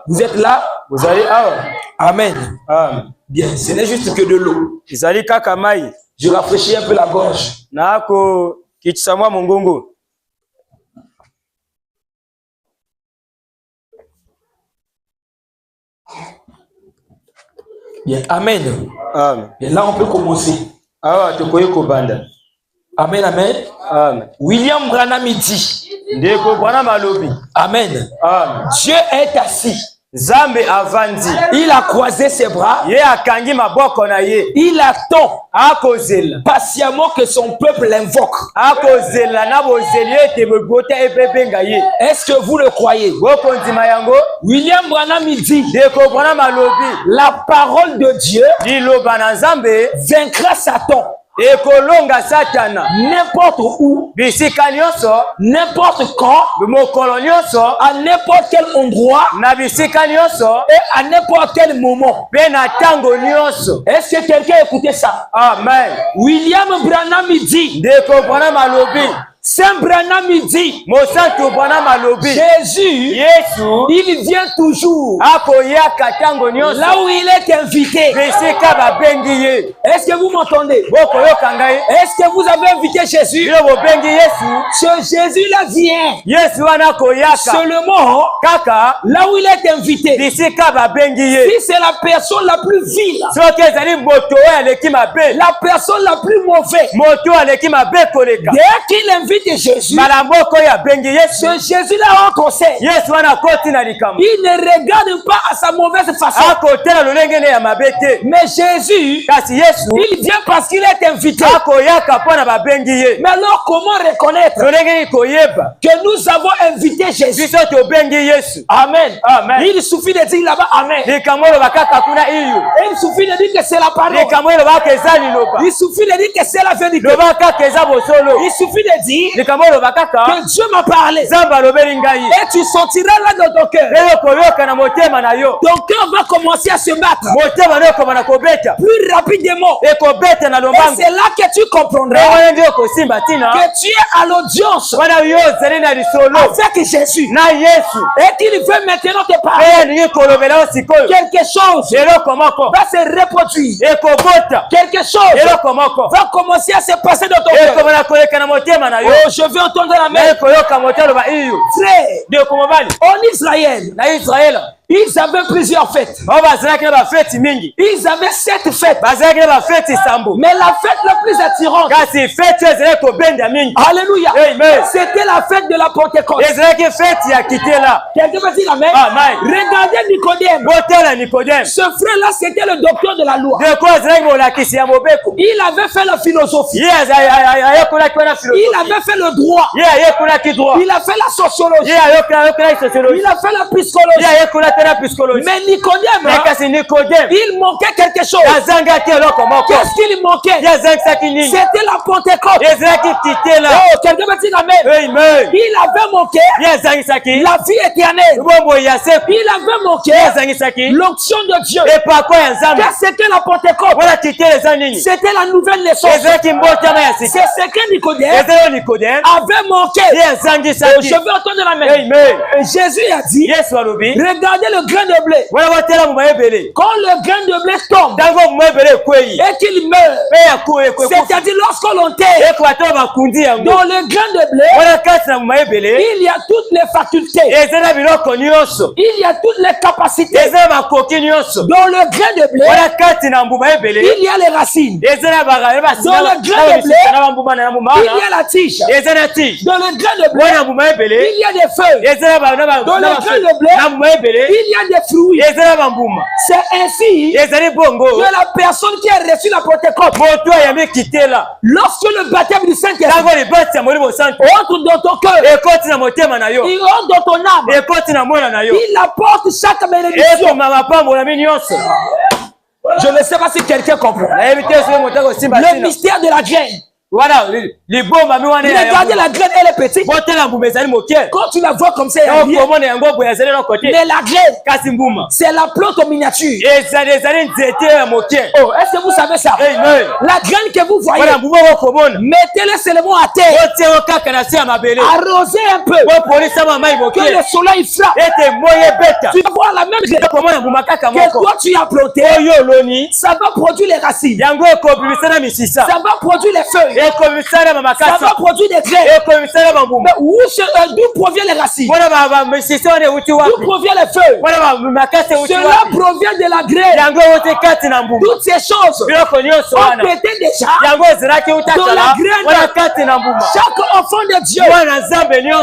Vous êtes là? Amen. Bien, ce n'est juste que de l'eau. Je rafraîchis un peu la gorge. Bien, amen. Bien, là on peut commencer. Amen, amen. William Branham dit. Amen. Dieu est assis. Il a croisé ses bras. Il attend patiemment que son peuple l'invoque. Est-ce que vous le croyez? William Branham dit la parole de Dieu vaincra Satan. N'importe où, n'importe quand, à n'importe quel endroit et à n'importe quel moment. Est-ce que quelqu'un a écouté ça? Amen. William Branham dit, Saint Branham dit, Jésus, il vient toujours là où il est invité. Est-ce que vous m'entendez? Est-ce que vous avez invité Jésus? Ce Jésus-là vient seulement là où il est invité. Si c'est la personne la plus vile, la personne la plus mauvaise, dès qu'il invite Jésus, ce Jésus-là en conseil. Il ne regarde pas à sa mauvaise façon. Mais Jésus, il vient parce qu'il est invité. Mais alors comment reconnaître que nous avons invité Jésus? Amen. Il suffit de dire là-bas Amen. Il suffit de dire que c'est la parole. Il suffit de dire que c'est la vérité. Il suffit de dire que Dieu m'a parlé. Et tu sentiras là dans ton cœur. Ton cœur va commencer à se battre plus rapidement. Et c'est là que tu comprendras que tu es à l'audience avec Jésus. Et qu'il veut maintenant te parler. Quelque chose va se reproduire. Quelque chose va commencer à se passer dans ton cœur. Oh, je veux entendre la main. Frère, en Israël, ils avaient plusieurs fêtes. Ils avaient 7 fêtes. Mais la fête la plus attirante, alléluia, c'était la fête de la Pentecôte. Quelqu'un va dire amen. Regardez Nicodème. Ce frère-là, c'était le docteur de la loi. Il avait fait la philosophie. Il avait fait le droit. Il a fait la sociologie. Il a fait la psychologie. Mais Nicodème, il manquait quelque chose. Qu'est-ce qu'il manquait? C'était la Pentecôte. Oh, quelqu'un va dire amen. Il avait manqué la vie éternelle. Il avait manqué l'onction de Dieu. Qu'est-ce que la Pentecôte? C'était la nouvelle naissance. C'est ce que Nicodème avait manqué. Je veux entendre la main. Jésus a dit, regardez le grain de blé. Quand le grain de blé tombe et qu'il meurt, c'est-à-dire lorsqu'on l'enterre dans le grain de blé, il y a toutes les facultés, il y a toutes les capacités. Dans le grain de blé, il y a les racines. Dans le grain de blé, il y a la tige. Dans le grain de blé, il y a des feuilles. Dans le grain de blé, il y a des fruits. C'est ainsi que la personne qui a reçu la Pentecôte, lorsque le baptême du Saint-Esprit entre dans ton cœur, il entre dans ton âme, il apporte chaque bénédiction. Je ne sais pas si quelqu'un comprend. Le mystère de la graine. Voilà, regardez la graine, elle est petite. Quand tu la vois comme ça, mais la graine, c'est la plante en miniature. Oh, est-ce que vous savez ça? La graine que vous voyez, mettez-le seulement à terre. Arrosez un peu. Que le soleil frappe. Tu vas voir la même graine que toi tu as planté. Ça va produire les racines. Ça va produire les feuilles. Ça va produire des graines. Mais d'où proviennent les racines? D'où proviennent les feuilles? Cela provient de la graine. Toutes ces choses ont été déjà dans la graine. Chaque enfant de Dieu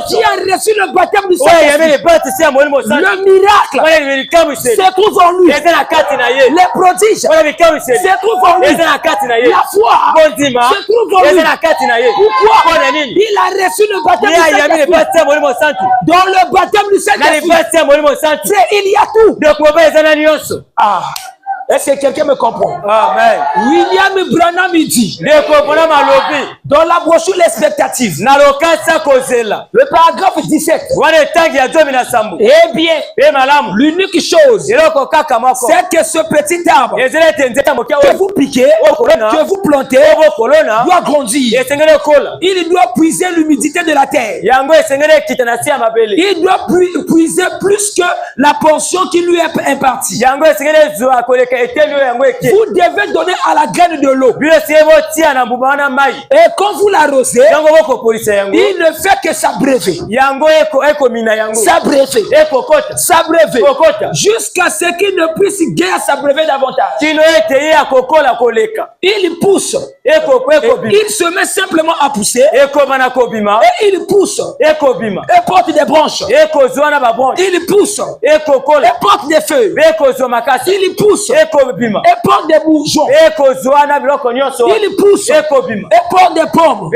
qui a reçu le baptême du Saint-Esprit, le miracle se trouve en lui. Les prodiges se trouvent en lui. La foi se trouve en lui. Pourquoi? Il a reçu le baptême du Saint-Esprit. Dans le baptême du Saint-Esprit, il y a tout. Ah. Est-ce que quelqu'un me comprend? Amen. William Branham dit dans la brochure l'expectative, le paragraphe 17, eh bien, l'unique chose, c'est que ce petit arbre que vous piquez, que vous plantez, doit grandir. Il doit puiser l'humidité de la terre. Il doit puiser plus que la portion qui lui est impartie. Vous devez donner à la graine de l'eau. Et quand vous l'arrosez, il ne fait que s'abreuver. S'abreuver. Jusqu'à ce qu'il ne puisse guère s'abreuver davantage. Il pousse. Il se met simplement à pousser. Et il pousse. Et porte des branches. Il pousse. Et porte des feuilles. Il pousse. Et porte des bourgeons. Il pousse. Et porte des pommes.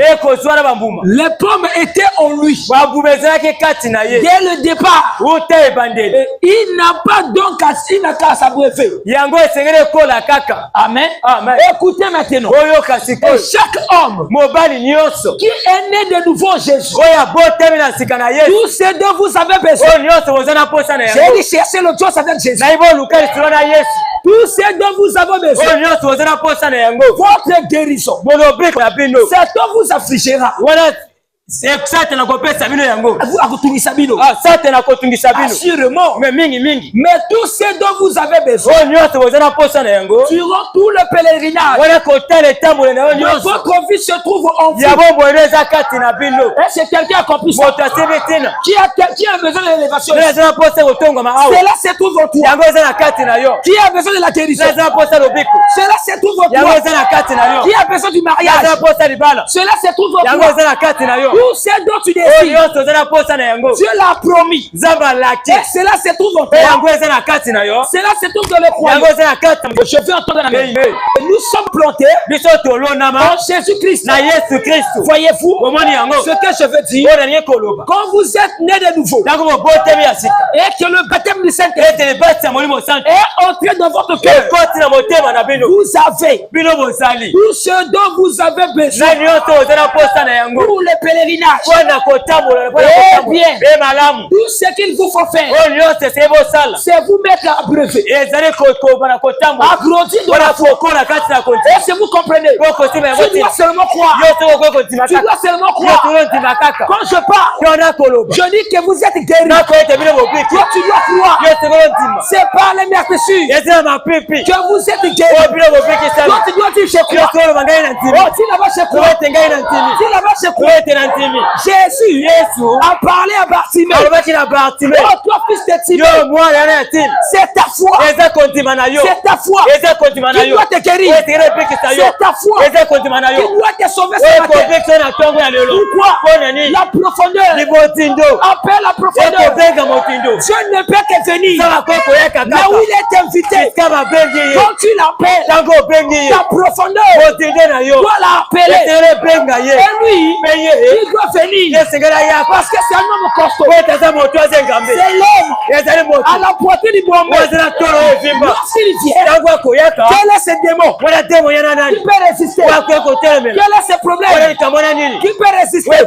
Les pommes étaient en lui. Dès le départ. Il n'a pas donc qu'à s'abreuver. Amen. Écoutez maintenant. Et chaque homme qui est né de nouveau en Jésus, tout ce dont vous avez besoin, j'ai dit chercher le Dieu avec Jésus. Tout ce dont vous avez besoin, votre guérison, c'est dont vous affligera. Assurément. Mais tout ce dont vous avez besoin durant tout le pèlerinage de votre vie se trouve en vous. Est-ce que quelqu'un a compris ça? Qui a besoin de l'élévation? Cela se trouve en toi. Qui a besoin de la guérison? Cela se trouve en toi. Qui a besoin du mariage? Cela se trouve en toi. Tout ce dont tu désires, Dieu l'a promis. Et cela se trouve en toi. Cela se trouve dans le croyant. Je veux entendre la main. Nous sommes plantés en Jésus-Christ. Voyez-vous ce que je veux dire? Quand vous êtes né de nouveau et que le baptême du Saint-Esprit est entré dans votre cœur, vous avez tout ce dont vous avez besoin pour le pèlerinage. Eh bien, tout ce qu'il vous faut faire, c'est vous mettre à abreuver, à grandir dans la foi. Est-ce que vous comprenez? Tu dois seulement croire. Tu dois seulement croire. Quand je parle, je dis que vous êtes guéri. Toi, tu dois croire. C'est par les merveilleux que vous êtes guéri. Toi, tu dois dire je crois. Oh, si là-bas je crois. Si là-bas je crois. Jésus a parlé à Bartimée. Oh, toi, fils de Timée, c'est ta foi. C'est ta foi qui doit te guérir. C'est ta foi qui doit te sauver ce matin. Pourquoi? La profondeur appelle la profondeur. Dieu ne peut que venir là où il est invité. Quand tu l'appelles, ta profondeur doit l'appeler. Et lui, Il doit venir. Parce que c'est un homme costaud. C'est l'homme à la poitrine bombée. Lorsqu'il vient, quel est ce démon? Qui peut résister? Quel est ce problème? Qui peut résister?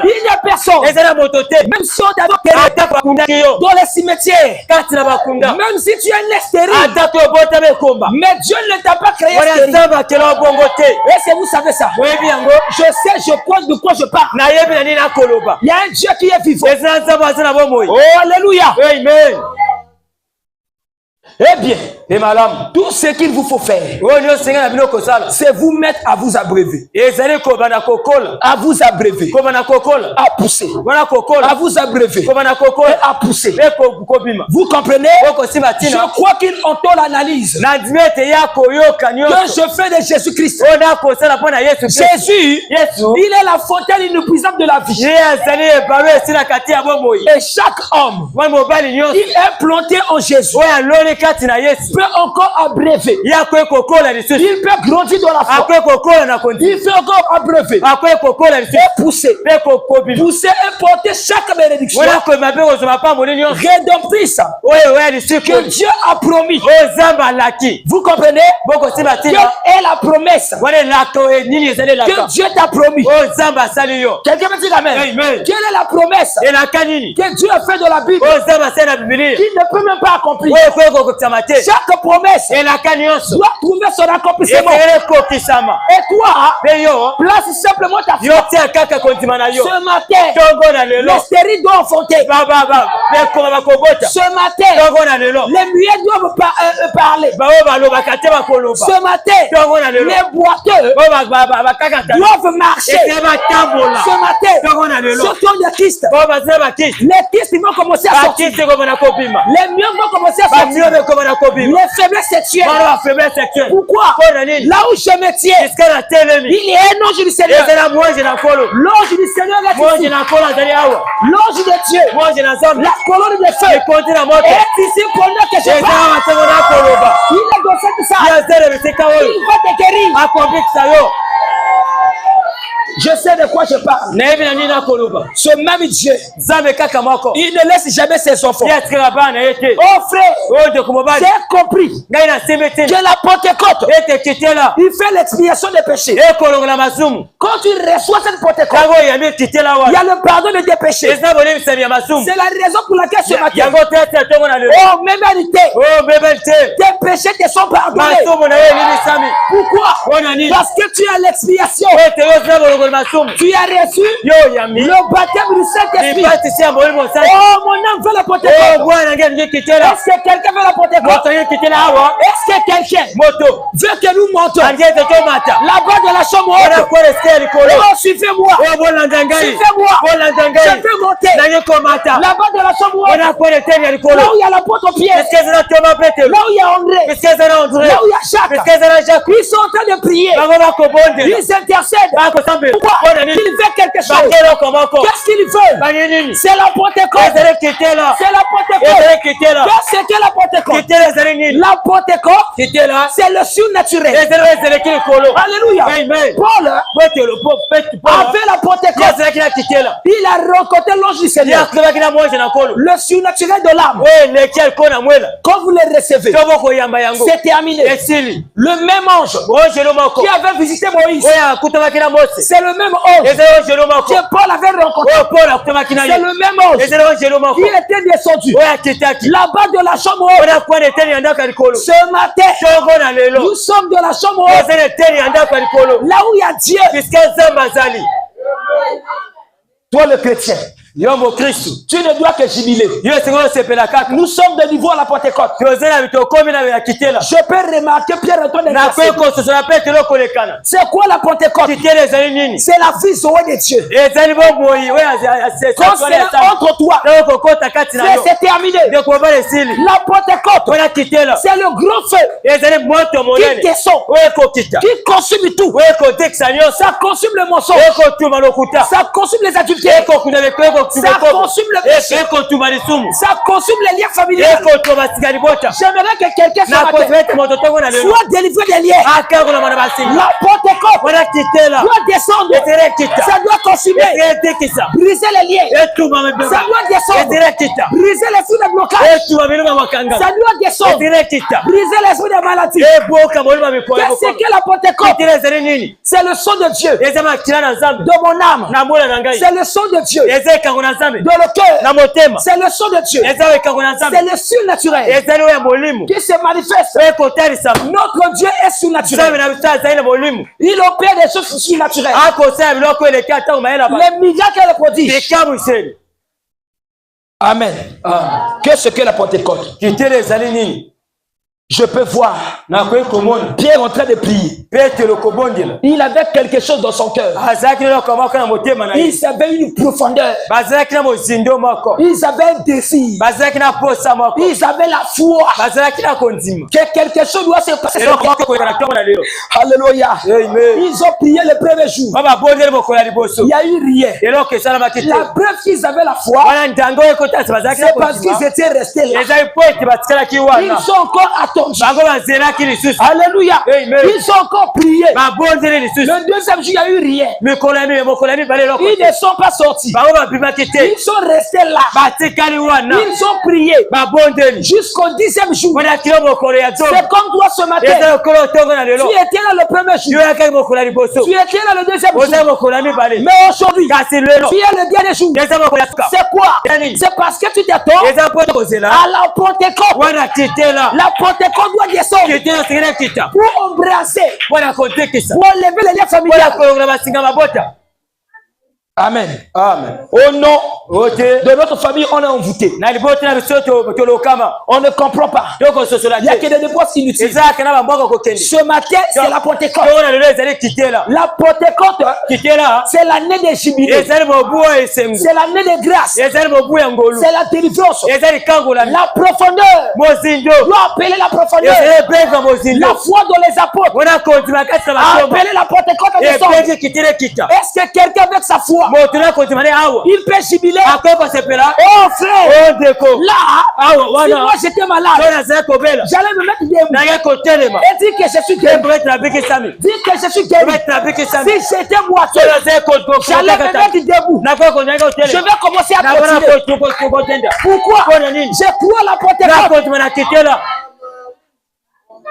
Il n'y a personne. Même si on t'a dans les cimetières, même si tu es né stérile, mais Dieu ne t'a pas créé stérile. Est-ce que vous savez ça? Je sais, je crois de quoi je parle. Il y a un Dieu qui est vivant. Oh, alléluia. Amen. Eh bien, tout ce qu'il vous faut faire, c'est vous mettre à vous abreuver, à vous abreuver, à pousser, à vous abreuver, et à pousser. Vous comprenez? Je crois qu'il entend l'analyse que je fais de Jésus-Christ. Jésus, il est la fontaine inépuisable de la vie. Et chaque homme, il est planté en Jésus, peut encore abreuver. Il peut grandir dans la foi. Il peut encore abreuver. Et pousser. Pousser et porter chaque bénédiction rédemptrice que Dieu a promis. Vous comprenez? Quelle est la promesse que Dieu t'a promis? Quelqu'un me dit amen. Quelle est la promesse que Dieu a fait de la Bible qu'il ne peut même pas accomplir? Chaque promesse doit trouver son accomplissement. Et toi, place simplement ta foi. Ce matin, les stériles doivent enfanter. Ce matin, les muets doivent parler. Ce matin, les boiteux doivent marcher. Ce matin, ceux qui ont des kystes, les kystes vont commencer à sortir. Les muets vont commencer à sortir. Les faiblesses sexuelles. Pourquoi? Là où je me tiens, il y a un ange du Seigneur. L'ange du Seigneur est ici. L'ange de Dieu, la colonne de feu est ici pendant que je parle. Il est dans cette salle. Il va te guérir. Je sais de quoi je parle. Ce même Dieu, il ne laisse jamais ses enfants. Oh frère, j'ai compris que la Pentecôte, il fait l'expiation des péchés. Quand tu reçois cette Pentecôte, il y a le pardon de tes péchés. C'est la raison pour laquelle ce matin, oh même vérité, tes péchés te sont pardonnés. Pourquoi? Parce que tu as l'expiation. Tu as reçu le baptême du Saint-Esprit. Oh, mon âme veut la Pentecôte. Est-ce que quelqu'un veut la Pentecôte? Est-ce que quelqu'un veut que nous montons là-bas de la chambre haute? Oh, suivez-moi. Suivez-moi. Je veux monter là-bas de la chambre haute. Là où il y a la porte aux pièces. Là où il y a André. Là où il y a Jacques. Ils sont en train de prier. Ils intercèdent. Pourquoi? Il veut quelque chose. Qu'est-ce qu'il veut? C'est la Pentecôte. C'est la Pentecôte. Qu'est-ce que la Pentecôte? La Pentecôte, c'est le surnaturel. Alléluia. Paul avait la Pentecôte. Il a rencontré l'ange du Seigneur. Le surnaturel de l'âme. Quand vous le recevez, c'est terminé. Le même ange qui avait visité Moïse, c'est le même ange que Paul avait rencontré. C'est le même ange qui était descendu là-bas de la chambre haute. Ce matin, nous sommes de la chambre haute, là où il y a Dieu. Toi le chrétien, tu ne dois que jubiler. Nous sommes de niveau à la Pentecôte. Je peux remarquer Pierre Antoine. C'est quoi la Pentecôte? C'est la vie Zoé de Dieu. Quand c'est entre toi, c'est terminé. La Pentecôte, c'est le gros feu qui descend, qui consume tout. Ça consume le mensonge, ça consume les adultères, Ça consume le péché. Ça consume les liens familiaux. J'aimerais que quelqu'un soit délivré des liens. La Pentecôte doit descendre. Ça doit consumer. Briser les liens. Ça doit descendre. Briser l'esprit de blocage. Ça doit descendre. Briser l'esprit de maladie. Qu'est-ce que la Pentecôte? C'est le son de Dieu de mon âme. C'est le son de Dieu de le cœur. C'est le son de Dieu. C'est le surnaturel qui se manifeste. Notre Dieu est surnaturel. Il opère des choses surnaturelles. Les miracles et les prodiges. Amen. Qu'est-ce que la Pentecôte? Je peux voir Pierre en train de prier. Il avait quelque chose dans son cœur. Il savait une profondeur. Il savait un désir. Il savait la foi. Que quelque chose doit se passer. Alléluia. Ils ont prié le premier jour. Il n'y a eu rien. La preuve qu'ils avaient la foi, c'est parce qu'ils étaient restés là. Ils sont encore attendu. Alléluia. Ils ont encore prié. Le deuxième jour, il n'y a eu rien. Ils ne sont pas sortis. Ils sont restés là. Ils ont prié jusqu'au 10e jour. C'est comme toi ce matin. Tu étais là le premier jour. Tu étais là le deuxième jour. Mais aujourd'hui, tu es le dernier jour. C'est quoi? C'est parce que tu t'attends à la Pentecôte. La Pentecôte doit descendre pour embrasser, pour enlever les liens familiaux. Amen. Au nom de notre famille, on est envoûté. On ne comprend pas. Il n'y a que des dépenses inutiles. Ce matin, c'est la Pentecôte. La Pentecôte, c'est l'année des jubilés. C'est l'année de grâce. C'est la délivrance. La profondeur. Doit appeler la profondeur. La foi dans les apôtres. Appeler la Pentecôte en décembre. Est-ce que quelqu'un avec sa foi il peut jubiler? Oh frère, là, si moi j'étais malade, j'allais me mettre debout et dire que je suis guéri. Dire que je suis guéri. Si j'étais boiteux, j'allais me mettre debout. Je vais commencer à continuer. Pourquoi? Je crois la Pentecôte.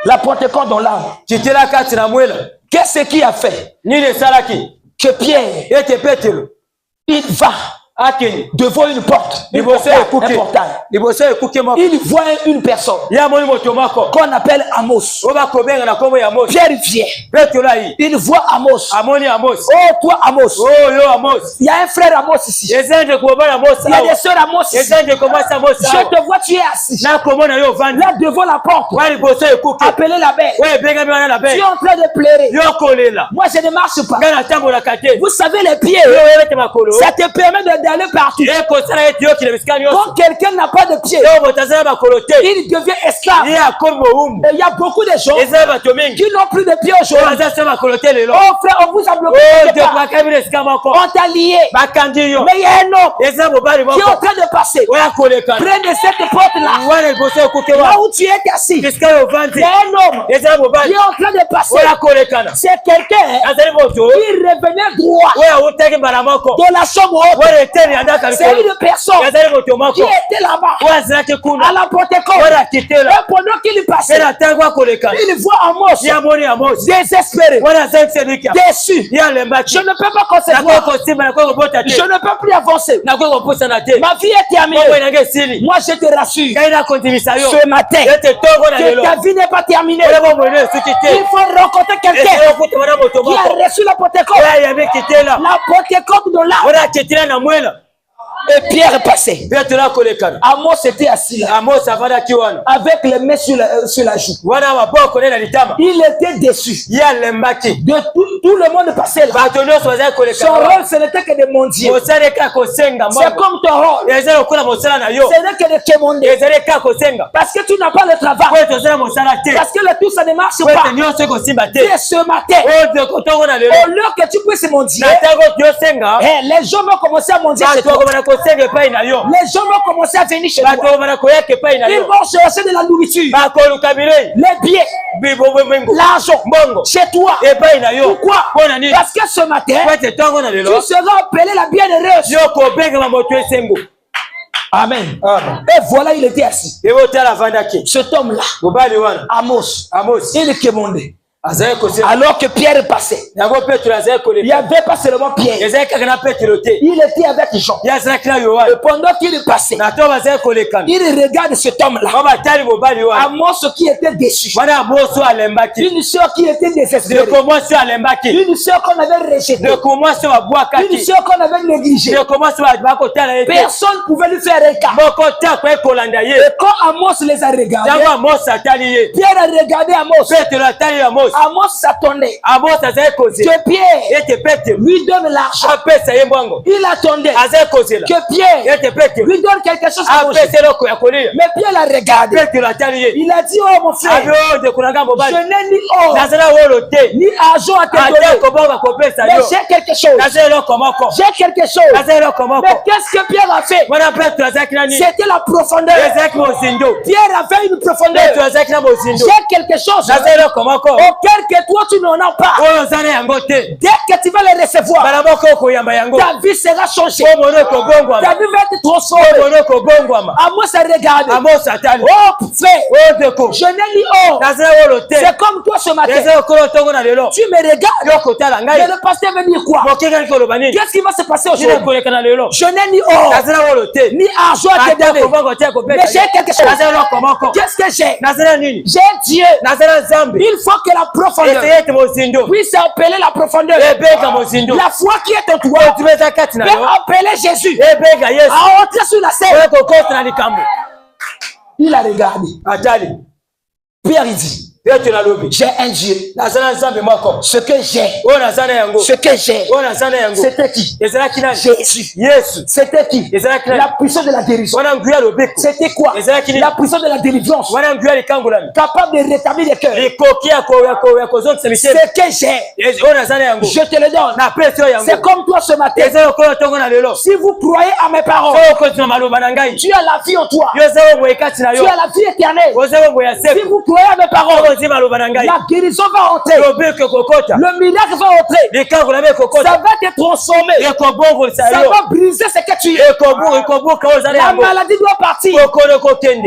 La Pentecôte dans l'âme. Qu'est-ce qui a fait que Pierre, il va devant une porte, un portail. Il voit une personne qu'on appelle Amos. Pierre vient. Il voit Amos. Oh toi Amos. Il y a un frère Amos ici. Il y a des sœurs Amos ici. Je te vois, tu es assis là devant la porte. Appelez la belle. Tu es en train de pleurer. Moi je ne marche pas. Vous savez les pieds, ça te permet d'aller partout. Quand quelqu'un n'a pas de pied, il devient esclave. Et il y a beaucoup de gens qui n'ont plus de pied aujourd'hui. Oh frère, on vous a bloqué. On t'a lié. Mais il y a un homme qui est en train de passer. Près de cette porte-là, là où tu es assis, il y a un homme qui est en train de passer. C'est quelqu'un qui revenait droit de la chambre haute. C'est une personne qui était là-bas à la Pentecôte. Et pendant qu'il passait, il voit Amos désespéré, déçu. Je ne peux pas concevoir. Je ne peux plus avancer. Ma vie est terminée. Moi je te rassure, ce matin, que ta vie n'est pas terminée. Il faut rencontrer quelqu'un qui a reçu la Pentecôte. La Pentecôte de l'âme. Et Pierre est passé. Amos était assis là, avec les mains sur la joue. Il était déçu. De tout le monde passait là. Son rôle, ce n'était que de mendier. C'est comme ton rôle. Ce n'est que de quémander. Parce que tu n'as pas le travail. Parce que le tout, ça ne marche pas. Et ce matin, au lieu que tu puisses mendier, les gens vont commencer à mendier chez toi. gens vont commencer à venir chez toi. Ils vont chercher de la nourriture, les biens, l'argent chez toi. Pourquoi? Parce que ce matin, tu seras appelé la bienheureuse. Amen. Et voilà, il était assis. Cet homme-là, Amos, il est demandé. Alors que Pierre passait, il n'y avait pas seulement Pierre, il était avec Jean. Et pendant qu'il passait, il regarde cet homme-là, Amos qui était déçu, une soeur qui était désespérée, une soeur qu'on avait rejetée, une soeur qu'on avait négligée. Personne ne pouvait lui faire un cas. Et quand Amos les a regardés, Pierre a regardé Amos. Amos s'attendait que Pierre lui donne l'argent. Il attendait que Pierre lui donne quelque chose à manger. Mais Pierre l'a regardé. Il a dit: oh mon frère, je n'ai ni or ni argent à te donner, mais j'ai quelque chose. J'ai quelque chose. Mais qu'est-ce que Pierre a fait? C'était la profondeur. Pierre avait une profondeur. J'ai quelque chose auquel que toi tu n'en as pas. Dès que tu vas les recevoir, ta vie sera changée. Ta vie va être transformée. Amos a regardé. Oh frère, je n'ai ni or. C'est comme toi ce matin. Tu me regardes. Mais le pasteur veut dire quoi? Qu'est-ce qui va se passer aujourd'hui? Je n'ai ni or ni argent à te donner, mais j'ai quelque chose. Qu'est-ce que j'ai? J'ai Dieu. Il faut que la profondeur puisse appeler la profondeur. La foi qui est en toi peut appeler Jésus à entrer sur la scène. Il a regardé. Pierre il dit: j'ai un Dieu. Ce que j'ai, c'était qui? Jésus. C'était qui? La puissance de la guérison. C'était quoi? La puissance de la délivrance. Capable de rétablir les cœurs. Ce que j'ai, je te le donne. C'est comme toi ce matin. Si vous croyez à mes paroles, tu as la vie en toi. Tu as la vie éternelle. Si vous croyez à mes paroles, la guérison va entrer. Le miracle va entrer. Ça va te transformer. Ça va briser ce que tu es. La maladie doit partir.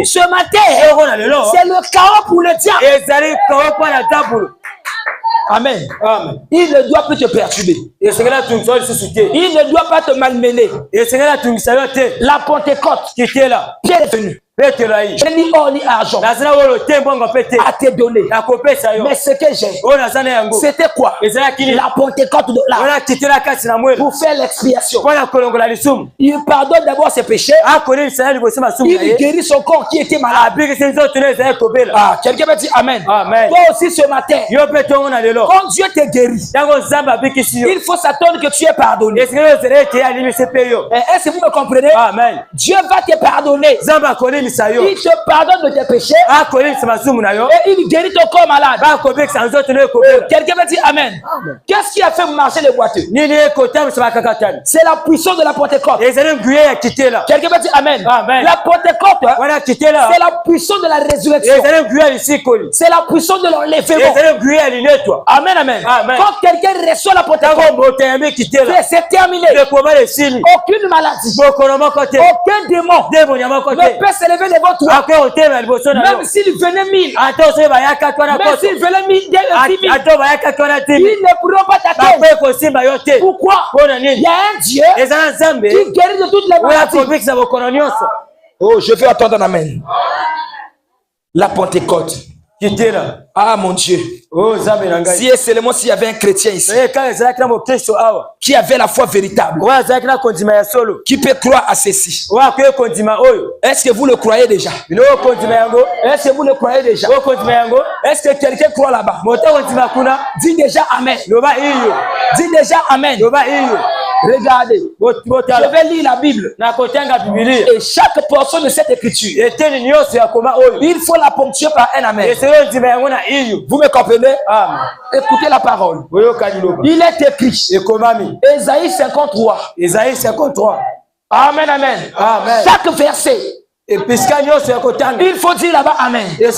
Ce matin, c'est le chaos pour le diable. Amen. Il ne doit plus te perturber. Il ne doit pas te malmener. La Pentecôte, Pierre est venu. Je n'ai ni or ni argent à te donner. Mais ce que j'ai, c'était quoi? La Pentecôte de l'âme. Pour faire l'expiation. Il pardonne d'abord ses péchés. Il guérit son corps qui était malade. Quelqu'un va dire Amen. Toi aussi ce matin, quand Dieu te guérit, il faut s'attendre que tu es pardonné. Est-ce que vous me comprenez? Dieu va te pardonner. Il te pardonne de tes péchés et il guérit ton corps malade. Quelqu'un va dire Amen. Qu'est-ce qui a fait marcher les boiteux? C'est la puissance de la Pentecôte. Quelqu'un va dire Amen. La Pentecôte, c'est la puissance de la résurrection. C'est la puissance de l'enlèvement. Amen, amen. Quand quelqu'un reçoit la Pentecôte, c'est terminé. Aucune maladie, aucun démon ne peut s'élever devant toi. Même s'il venait 1000, même s'il venait 1000, ils ne pourront pas t'atteindre. Pourquoi? Il y a un Dieu qui guérit de toutes les maladies. Oh, je vais attendre un amen. La Pentecôte. Ah mon Dieu. Si et seulement s'il y avait un chrétien ici qui avait la foi véritable, qui peut croire à ceci. Est-ce que vous le croyez déjà? Est-ce que vous le croyez déjà? Est-ce que quelqu'un croit là-bas? Dis déjà Amen. Dis déjà Amen. Regardez, je vais lire la Bible. Et chaque portion de cette écriture, il faut la ponctuer par un Amen. Vous me comprenez? Écoutez la parole. Il est écrit, Ésaïe 53. Amen, amen. Amen. Chaque verset, il faut dire là-bas Amen. Et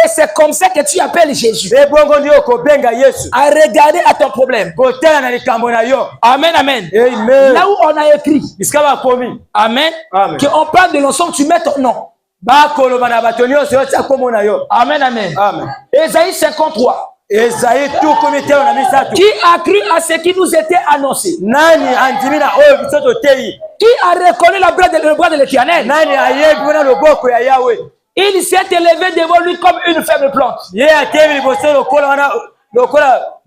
c'est comme ça que tu appelles Jésus. À regarder à ton problème. Amen, amen. Là où on a écrit, Amen, qu'on parle de l'ensemble, tu mets ton nom. Amen, amen. Ésaïe 53. Qui a cru à ce qui nous était annoncé? Qui a reconnu le bras de l'Éternel? Il s'est élevé devant lui comme une faible plante.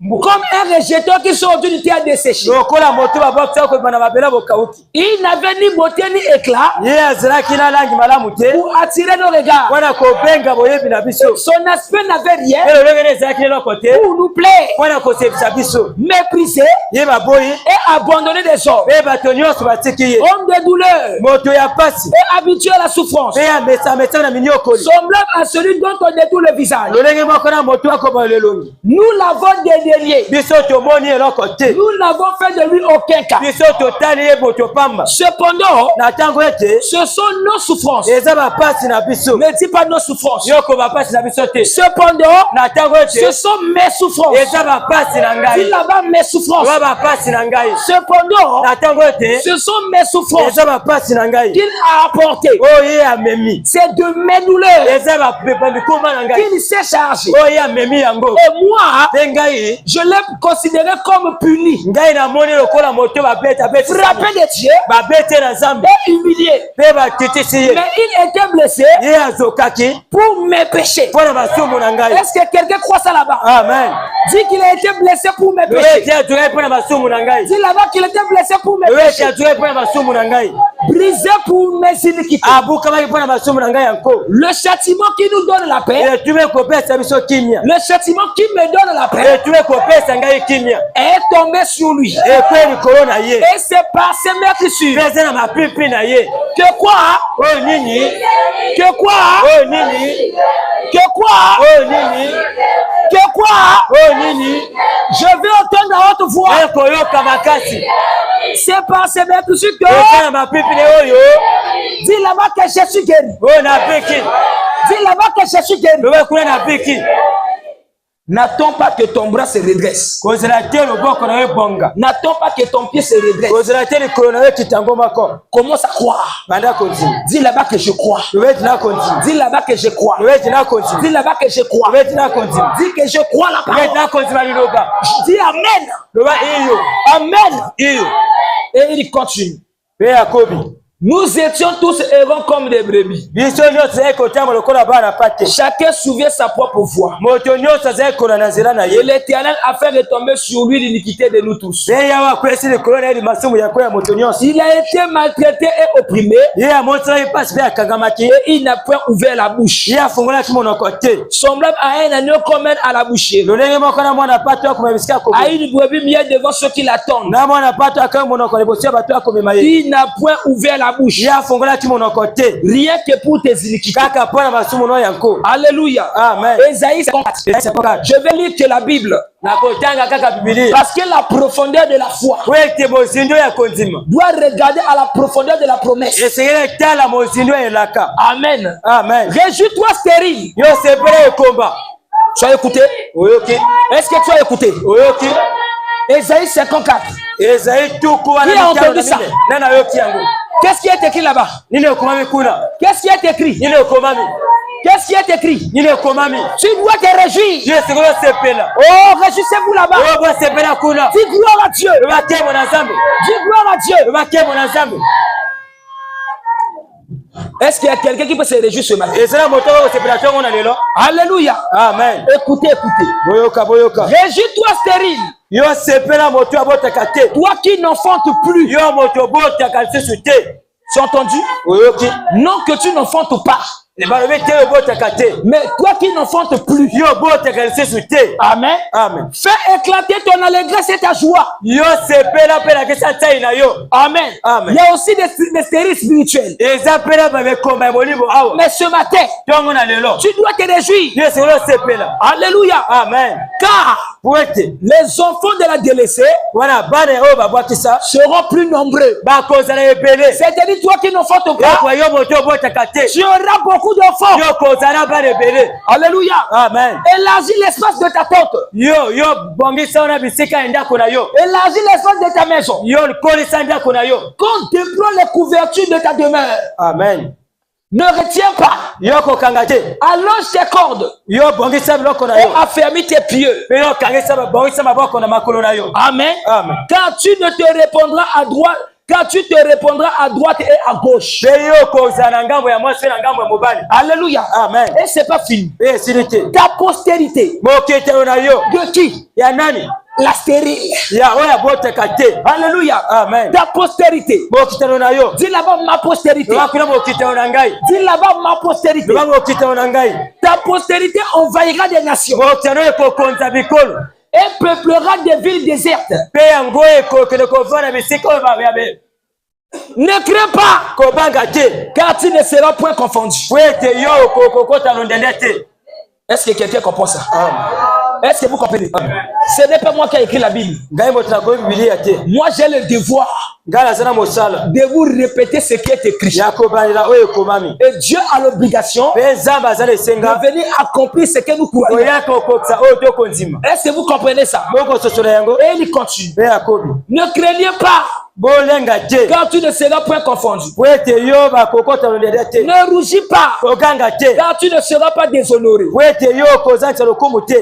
Comme un rejeton qui sort d'une terre desséchée. Il n'avait ni beauté ni éclat pour attirer nos regards. Son aspect n'avait rien pour nous plaire. Méprisé et abandonné des hommes. Homme de douleur et habitué à la souffrance. Semblable à celui dont on détourne le visage. Nous l'avons dénié. Nous n'avons fait de lui aucun cas. Cependant, ce sont nos souffrances. Ne dis pas nos souffrances. Cependant, ce sont mes souffrances. Dis là-bas mes souffrances. Cependant, ce sont mes souffrances qu'il a apportées. C'est de mes douleurs qu'il s'est chargé. Et moi, je l'ai considéré comme puni, frappé de Dieu et humilié. Mais il était blessé pour mes péchés. Est-ce que quelqu'un croit ça là-bas? Amen. Dis qu'il a été blessé pour mes péchés. Dis là-bas qu'il était blessé pour mes péchés. Brisé pour mes iniquités. Le châtiment qui nous donne la paix, le châtiment qui me donne la paix, est tombé sur lui. Et c'est par ses meurtrissures que quoi? Que quoi? Je vais entendre la haute voix. C'est par ses meurtrissures que dis là-bas que je suis guéri. Dis là-bas que je suis guéri. N'attends pas que ton bras se redresse. N'attends pas que ton pied se redresse. Commence à croire. Dis là-bas que je crois. Dis là-bas que je crois. Dis là-bas que je crois. Dis que je crois la parole. Dis Amen. Amen. Et il continue. Nous étions tous errants comme des brebis. Chacun suivait sa propre voie. Et l'Éternel a fait retomber sur lui l'iniquité de nous tous. Il a été maltraité et opprimé. Et il n'a point ouvert la bouche. Semblable à un agneau qu'on mène à la boucherie. À une brebis miette devant ceux qui l'attendent. Il n'a point ouvert la bouche. Rien que pour tes iniquités. Alléluia. Amen. Ésaïe 54. Je vais lire que la Bible. Parce que la profondeur de la foi doit regarder à la profondeur de la promesse. Amen. Amen. Réjouis-toi stérile. Tu as écouté? Est-ce que tu as écouté? Ésaïe 54. Qui a entendu ça? Qu'est-ce qui est écrit là-bas? Qu'est-ce qui est écrit? Qu'est-ce qui est écrit? Tu dois te réjouir. Oh, réjouissez-vous là-bas. Dis gloire à Dieu. Dis gloire à Dieu. Est-ce qu'il y a quelqu'un qui peut se réjouir ce matin? Alléluia. Amen. Écoutez. Réjouis-toi stérile. Toi qui n'enfantes plus. Tu as entendu? Non que tu n'enfantes pas. Mais toi qui n'enfantes plus. Amen. Amen. Fais éclater ton allégresse et ta joie. Amen. Amen. Il y a aussi des stériles spirituels. Mais ce matin, tu dois te réjouir. Alléluia. Amen. Car les enfants de la délaissée seront plus nombreux. C'est-à-dire toi qui n'enfantes pas, tu auras beaucoup d'enfants. Alléluia. Amen. Élargis l'espace de ta tente. Élargis l'espace de ta maison. Qu'on déploie les couvertures de ta demeure. Amen. Ne retiens pas. Allonge tes cordes. Et affermis tes pieds. Amen. Amen. Quand tu ne te répondras à droite, quand tu te répondras à droite et à gauche. Alléluia. Amen. Et c'est pas fini. Ta postérité. De qui? La stérile. Alléluia. Amen. Ta postérité. Dis là-bas ma postérité. Dis là-bas ma postérité. Ta postérité envahira des nations. Et peuplera des villes désertes. Ne crains pas, car tu ne seras point confondu. Est-ce que quelqu'un comprend ça? Est-ce que vous comprenez? Ce n'est pas moi qui ai écrit la Bible. Moi, j'ai le devoir de vous répéter ce qui est écrit. Et Dieu a l'obligation de venir accomplir ce que nous croyons. Est-ce que vous comprenez ça? Et il continue. Ne craignez pas, car tu ne seras point confondu. Ne rougis pas, car tu ne seras pas déshonoré.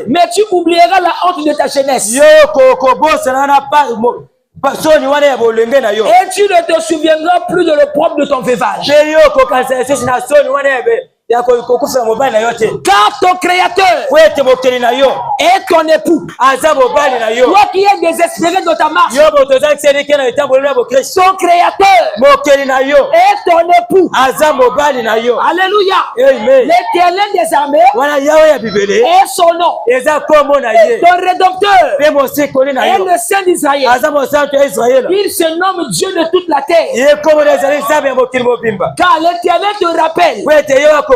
Mais tu oublieras la honte de ta jeunesse. Et tu ne te souviendras plus de l'opprobre de ton veuvage. Car ton créateur est ton époux. Toi qui es désespéré de ta marche, ton créateur est ton époux. Alléluia. L'Éternel des armées est son nom. Et ton rédempteur est le Saint d'Israël. Il se nomme Dieu de toute la terre. Car l'Éternel te rappelle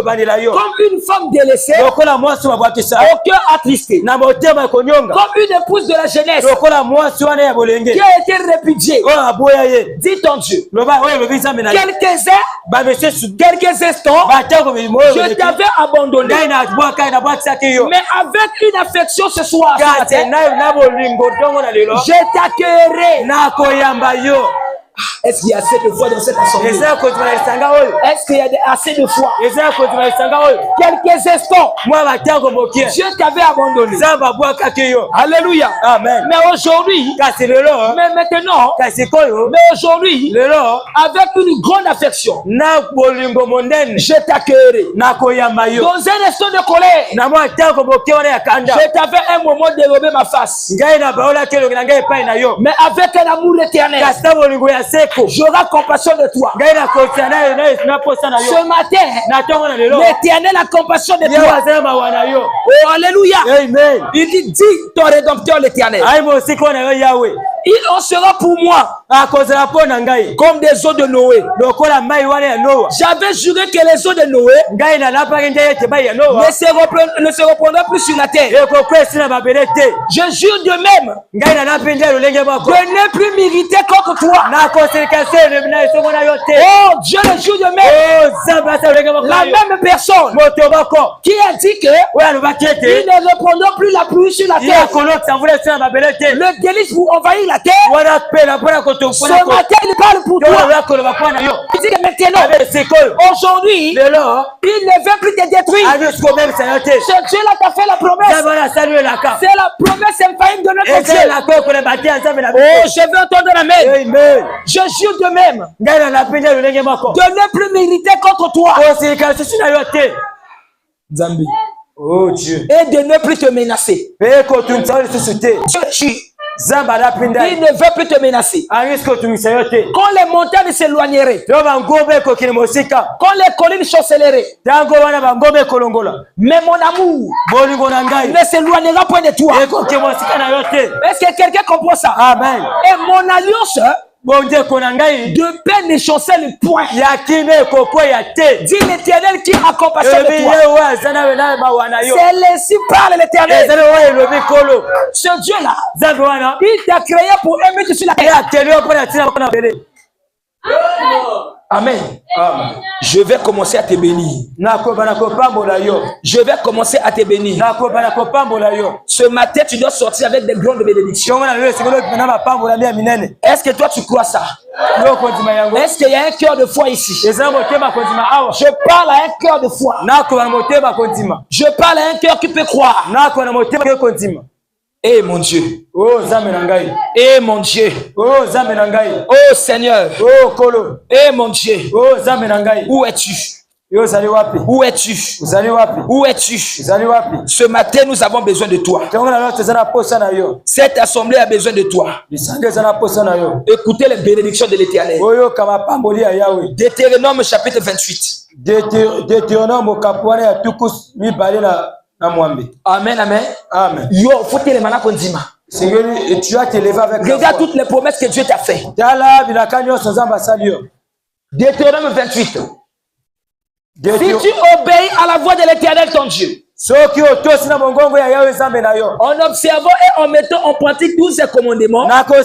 comme une femme délaissée au cœur attristé, comme une épouse de la jeunesse qui a été répudiée. Dis ton Dieu, quelques instants je t'avais abandonné, mais avec une affection ce soir je t'accueillerai. Est-ce qu'il y a assez de foi dans cette assemblée? Est-ce qu'il y a assez de foi? Quelques instants, Dieu t'avait abandonné. Alléluia. Amen. Mais aujourd'hui, mais maintenant, mais aujourd'hui, avec une grande affection, je t'accueillerai. Dans un instant de colère, je t'avais un moment dérober ma face. Mais avec un amour éternel, j'aurai compassion de toi. Ce matin, l'Éternel a compassion de toi. Oh, alléluia. Amen. Il dit, dis ton rédempteur l'Éternel. Il en sera pour moi comme des eaux de Noé. J'avais juré que les eaux de Noé ne se reprendront plus sur la terre. Je jure de même de ne plus m'irriter contre toi. Oh, Dieu le jure de même. La même personne qui a dit que il ne reprendra plus la pluie sur la terre. Le délice pour envahir la terre. Ce matin, il parle pour toi. Il dit que maintenant, aujourd'hui, il ne veut plus te détruire. Ce Dieu-là t'a fait la promesse. C'est la promesse infaillible de notre Dieu. Oh, je veux entendre l'amen. Je jure de même de ne plus m'irriter contre toi. Zambi. Oh Dieu. Et de ne plus te menacer. Je Il ne veut plus te menacer. Quand les montagnes s'éloigneraient, quand les collines chancelleraient, mais mon amour ne s'éloignera point de toi. Est-ce que quelqu'un comprend ça? Amen. Et mon alliance de paix ne chancelle point. Dis l'Éternel qui a compassion de toi. C'est l'ainsi parle l'Éternel. Ce Dieu-là, il t'a créé pour aimer sur la terre. Amen. Amen. Je vais commencer à te bénir. Je vais commencer à te bénir. Ce matin, tu dois sortir avec des grandes bénédictions. Est-ce que toi, tu crois ça? Est-ce qu'il y a un cœur de foi ici? Je parle à un cœur de foi. Je parle à un cœur qui peut croire. Eh mon Dieu. Eh mon Dieu. Oh Seigneur. Eh mon Dieu. Où es-tu? Où es-tu? Où es-tu? Ce matin, nous avons besoin de toi. Cette assemblée a besoin de toi. Écoutez les bénédictions de l'Éternel. Deutéronome chapitre 28. Amen, amen. Amen. Yo, faut te les manas kondima. Seigneur, tu as te levé avec. Regarde toutes les promesses que Dieu t'a fait. Deutéronome 28. Si tu obéis à la voix de l'Éternel ton Dieu, en observant et en mettant en pratique tous ces commandements que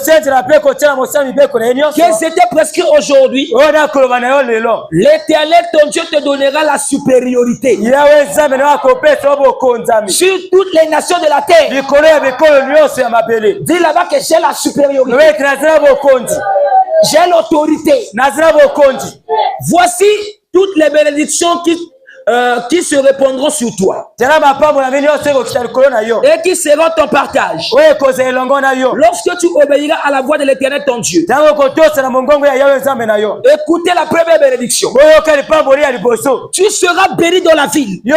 c'était prescrit aujourd'hui, l'Éternel ton Dieu te donnera la supériorité sur toutes les nations de la terre. Dis là-bas que j'ai la supériorité. J'ai l'autorité. Voici toutes les bénédictions qui se répondront sur toi et qui seront ton partage lorsque tu obéiras à la voix de l'Éternel ton Dieu. Écoutez la première bénédiction. Tu seras béni dans la ville et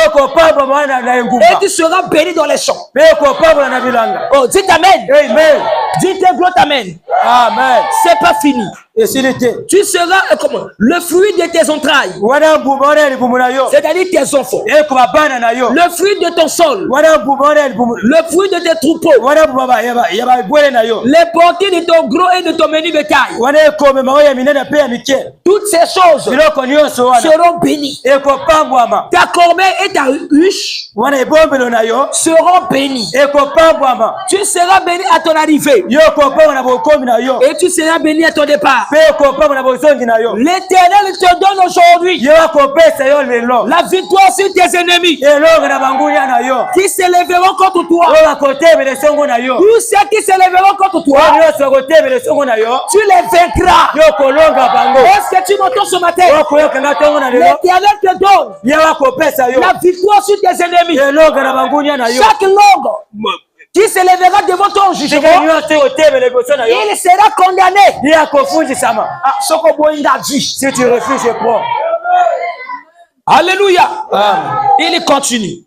tu seras béni dans les champs. Oh, dites amen. Amen. Dites gloire amen. Amen. C'est pas fini. Tu seras le fruit de tes entrailles, c'est-à-dire tes enfants, le fruit de ton sol, le fruit de tes troupeaux, les portées de ton gros et de ton menu bétail. Toutes ces choses seront bénies. Ta corbeille et ta huche seront bénies. Tu seras béni à ton arrivée et tu seras béni à ton départ. L'Éternel te donne aujourd'hui la victoire sur tes ennemis qui s'élèveront contre toi. Tous ceux qui s'élèveront contre toi, tu les vaincras. Est-ce que tu m'entends ce matin? L'Éternel te donne la victoire sur tes ennemis. Chaque langue qui s'élèvera devant ton jugement, il sera condamné. Si tu refuses, je prends. Alléluia. Il continue.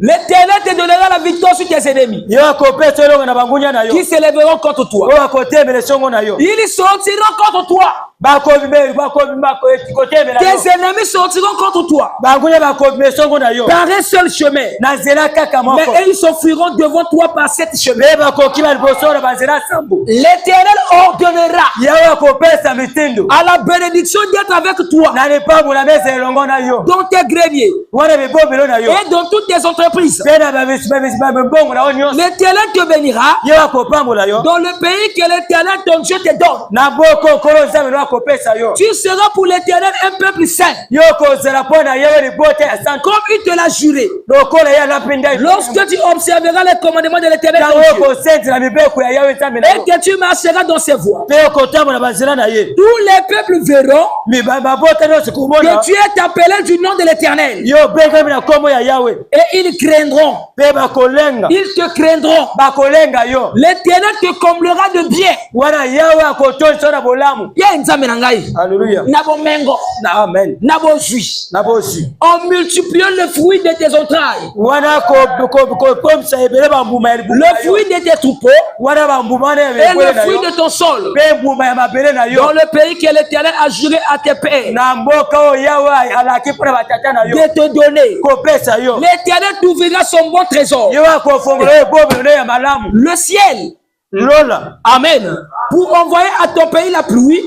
L'Éternel te donnera la victoire sur tes ennemis qui s'élèveront contre toi. Ils sortiront contre toi. Tes ennemis sortiront contre toi par un seul chemin, mais ils s'enfuiront devant toi par sept chemins. L'Éternel ordonnera à la bénédiction d'être avec toi dans tes greniers et dans toutes tes entreprises. L'Éternel te bénira dans le pays que l'Éternel ton Dieu te donne. Tu seras pour l'Éternel un peuple saint, comme il te l'a juré. Lorsque tu observeras les commandements de l'Éternel ton Dieu et que tu marcheras dans ses voies, tous les peuples verront que tu es appelé du nom de l'Éternel et ils craindront. Ils te craindront. L'Éternel te comblera de bien. Alléluia. Amen. En multipliant le fruit de tes entrailles, le fruit de tes troupeaux et le fruit de ton sol, dans le pays que l'Éternel a juré à tes pères de te donner. L'Éternel t'ouvrira son bon trésor, le ciel. Amen. Pour envoyer à ton pays la pluie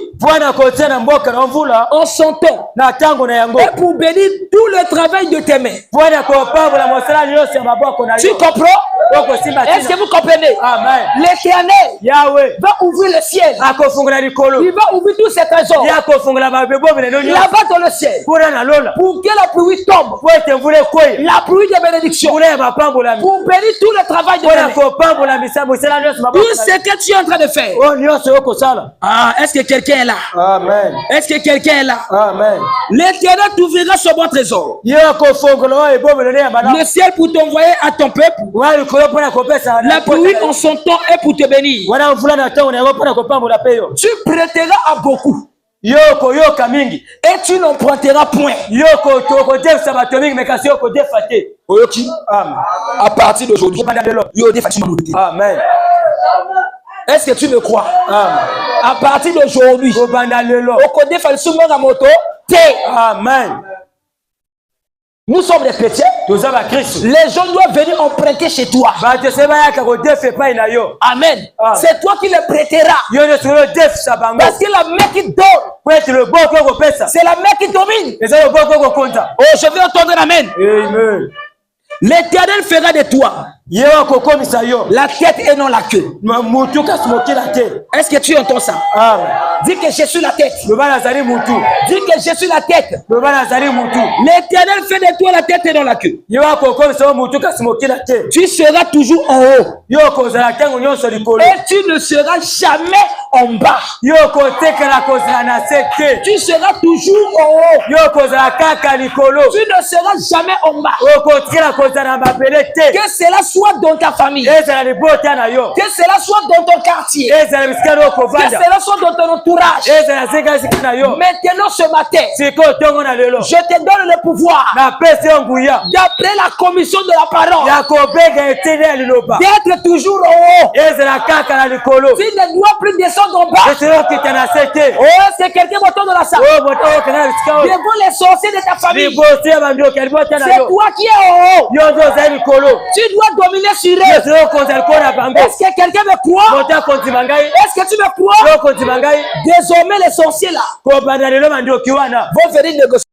en son temps et pour bénir tout le travail de tes mains. Tu comprends? Est-ce que vous comprenez? L'Éternel va ouvrir le ciel. Il va ouvrir tous ses trésors là-bas dans le ciel pour que la pluie tombe, la pluie de bénédiction, pour bénir tout le travail de tes mains. Tout ce que tu es en train de faire. Est-ce que quelqu'un est là? Amen. Est-ce que quelqu'un est là? Amen. L'Éternel t'ouvrira ce bon trésor, le ciel pour t'envoyer à ton peuple, la pluie en son temps et pour te bénir. Tu prêteras à beaucoup et tu n'emprunteras point. À partir d'aujourd'hui, Amen. est-ce que tu me crois? Amen. À partir d'aujourd'hui, Amen. Nous sommes des chrétiens. Les gens doivent venir emprunter chez toi. Amen. C'est toi qui les prêteras. Parce que la main qui donne, c'est la main qui domine. Oh, je vais entendre amen. Amen. L'Éternel fera de toi la tête et non la queue. Est-ce que tu entends ça? Dis que je suis la tête. Dis que je suis la tête. L'Éternel fait de toi la tête et non la queue. Tu seras toujours en haut et tu ne seras jamais en bas. Tu seras toujours en haut. Tu ne seras jamais en bas. Que cela soit dans ta famille, que cela soit dans ton quartier, que cela soit dans ton entourage. Maintenant ce matin, je te donne le pouvoir, d'après la commission de la parole, d'être toujours en haut. Tu ne dois plus descendre en bas. Oh, c'est quelqu'un autour de la salle. Devant les sorciers de ta famille, c'est toi qui es en haut. Tu dois dominer sur eux. Est-ce que quelqu'un me croit? Est-ce que tu me crois? Désormais les sorciers là vont venir négocier.